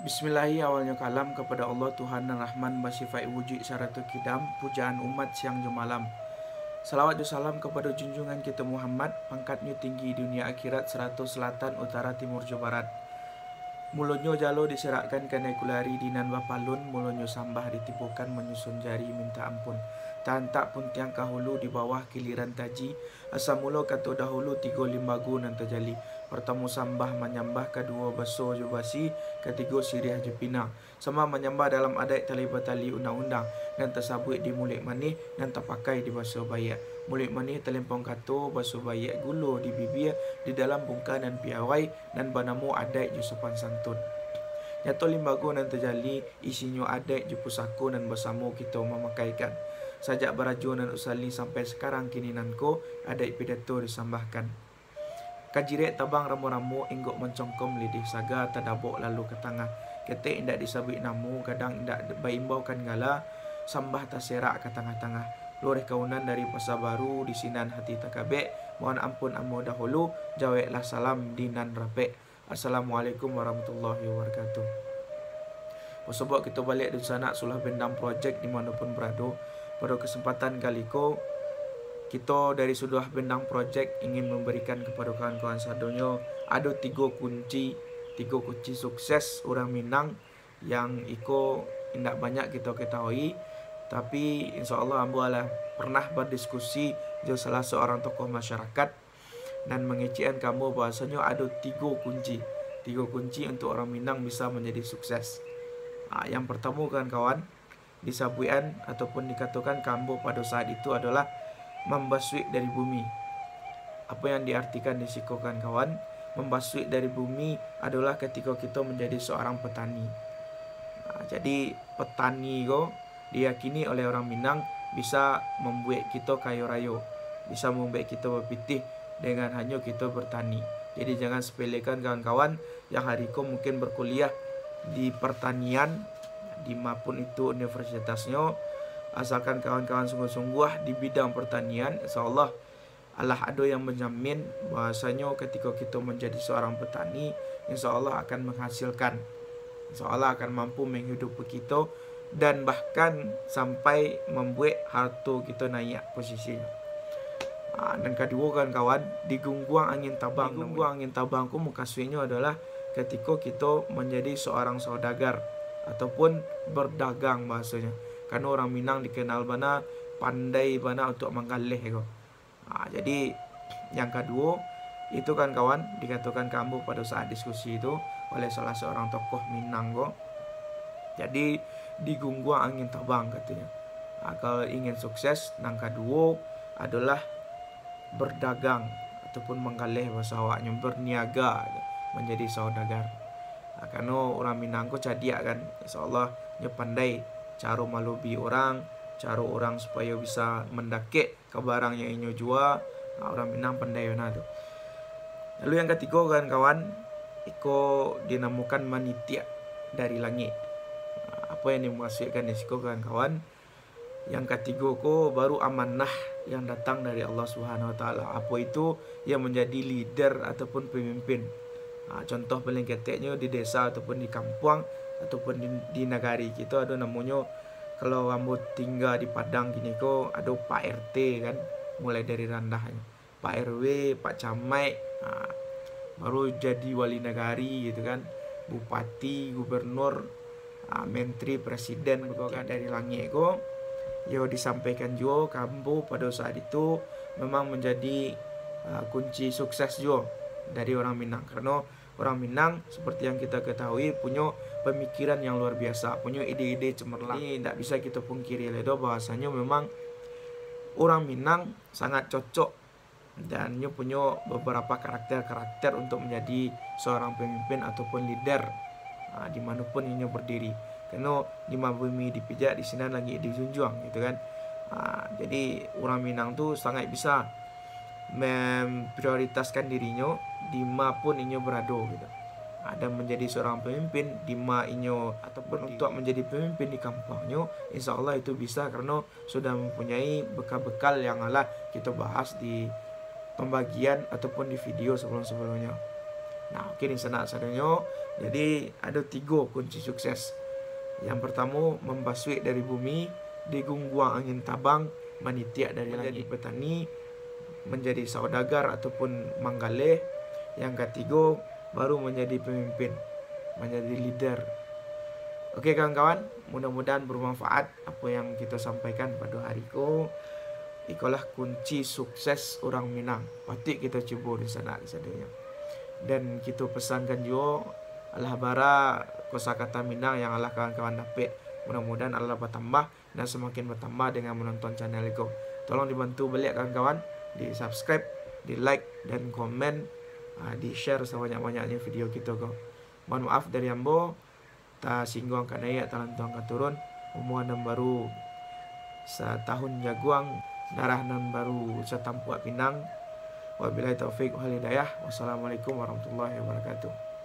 Bismillahi awalnya kalam kepada Allah Tuhan dan Rahman bersifat wujud syaratul kidam, pujaan umat siang jam malam. Salawat dan salam kepada junjungan kita Muhammad, pangkatnya tinggi dunia akhirat 100 selatan utara timur Jawa Barat. Mulunyo jalo diserakkan kanai kulari dinan bapalun, mulunyo sambah ditipukan menyusun jari minta ampun. Tantak pun tiang kahulu di bawah kiliran taji, asal mulo kato dahulu 3 limbagu nan terjali. Pertama sambah menyambah, kedua baso jubasi, ketiga sirih jepina. Sama menyambah dalam adat tali batali undang-undang, dan tersabut di mulik manih, dan terpakai di baso bayak. Mulik manih terlempong kato, baso bayak gulo di bibir, di dalam bungka dan piawai, dan banamu adat ju sopan santun. Nyato limbago nan terjali, isinya adat ju pusako dan bersama kita memakaikan. Sajak barajo nan usali sampai sekarang kini nanko, adat pidato disambahkan. Kajirek tabang ramu-ramu inggok mencongkom lidih saga tadabok lalu ke tengah. Ketik indak disabik namu, kadang indak baimbaukan gala, sambah taserak ke tengah-tengah. Loreh kaunan dari masa baru, di sinan hati takabek, mohon ampun amo dahulu, jaweklah salam dinan rapek. Assalamualaikum warahmatullahi wabarakatuh. Sebab kita balik di sana Sulah Bendang Project dimanapun berada. Pada kesempatan kali ko, kita dari Sulah Bendang Project ingin memberikan kepada kawan-kawan sadonyo ada 3 kunci sukses orang Minang yang iko tidak banyak kita ketahui, tapi insya Allah ambo lah pernah berdiskusi dengan salah seorang tokoh masyarakat dan mengecikan kamu bahasanya ada 3 kunci untuk orang Minang bisa menjadi sukses. Yang pertama kawan-kawan, disabuian ataupun dikatakan kamu pada saat itu adalah membasuh dari bumi. Apa yang diartikan di situ kawan? Membasuh dari bumi adalah ketika kita menjadi seorang petani. Jadi petani ko diyakini oleh orang Minang bisa membuat kita kaya raya, bisa membuat kita berpitih dengan hanya kita bertani. Jadi jangan sepelekan kawan-kawan yang hari ko mungkin berkuliah di pertanian, dimapun itu universitasnya, asalkan kawan-kawan sungguh-sungguh di bidang pertanian, insyaallah Allah ada yang menjamin bahasanya ketika kita menjadi seorang petani, insyaallah akan menghasilkan, insyaallah akan mampu menghidupi kita dan bahkan sampai membuat harta kita naik posisinya. Dan kedua kawan-kawan, di gungguang angin tabang. Di gungguang angin tabang ku mukaswinya adalah ketika kita menjadi seorang saudagar ataupun berdagang bahasanya. Karena orang Minang dikenal bana pandai bana untuk menggalih ko. Jadi yang kedua itu kan kawan dikatakan kamu pada saat diskusi itu oleh salah seorang tokoh Minang ko. Jadi di gungguang angin tabang katanya. Kalau ingin sukses, yang kedua adalah berdagang ataupun menggalih bahasa awaknya, berniaga menjadi saudagar. Karena orang Minang ko cadiak kan, insyaallah nya pandai cara malubi orang, cara orang supaya bisa mendakik ke barang yang inyo jual. Orang Minang pandai benar tu. Lalu yang ketiga kawan-kawan, iko dinamakan manitia dari langit. Apa yang dimaksudkan di situ kawan-kawan? Yang ketiga ko baru amanah yang datang dari Allah Subhanahu wa taala. Apa itu? Yang menjadi leader ataupun pemimpin. Contoh paling keteknya di desa ataupun di kampung ataupun di negari kita ada namanya, kalau kamu tinggal di Padang gini ko ada Pak RT kan, mulai dari rendahnya Pak RW, Pak Camat, baru jadi wali negari gitu kan, bupati, gubernur, menteri, presiden kan dari langit ko. Yo disampaikan juga kamu pada saat itu memang menjadi kunci sukses juga dari orang Minang, karena orang Minang seperti yang kita ketahui punya pemikiran yang luar biasa, punya ide-ide cemerlang. Ini tidak bisa kita pungkiri ledo bahasanya memang orang Minang sangat cocok dan dia punya beberapa karakter untuk menjadi seorang pemimpin ataupun leader dimanapun ia berdiri. Karena di bumi dipijak, di sini lagi dijunjung gitu kan. Jadi orang Minang tuh sangat bisa memprioritaskan dirinya di mana pun inyo berada gitu. Dan menjadi seorang pemimpin di mana inyo ataupun untuk menjadi pemimpin di kampungnya, insyaallah itu bisa karena sudah mempunyai bekal-bekal yang Allah kita bahas di pembagian ataupun di video sebelum-sebelumnya. Nah, oke nih sana sadonyo. Jadi ada 3 kunci sukses. Yang pertama, membasui dari bumi, digungguang angin tabang, manitiak dari langit. Petani, menjadi saudagar ataupun manggaleh. Yang ketiga, baru menjadi pemimpin, menjadi leader. Oke kawan-kawan, mudah-mudahan bermanfaat apa yang kita sampaikan pada hari ko. Ikalah kunci sukses orang Minang. Patut kita cuba di sana seadanya. Dan kita pesankan juga Allah bara kosakata Minang yang Allah kawan-kawan dapat. Mudah-mudahan Allah bertambah dan semakin bertambah dengan menonton channel itu. Tolong dibantu balik kawan-kawan, di subscribe, di like dan komen, di share sebanyak-banyaknya video kita kok. Mohon maaf dari ambo, ta singgung ka naik talantong katurun, umuan nan baru setahun jaguang, darah nan baru setampuak Pinang. Wabillahi taufik wal hidayah. Wassalamualaikum warahmatullahi wabarakatuh.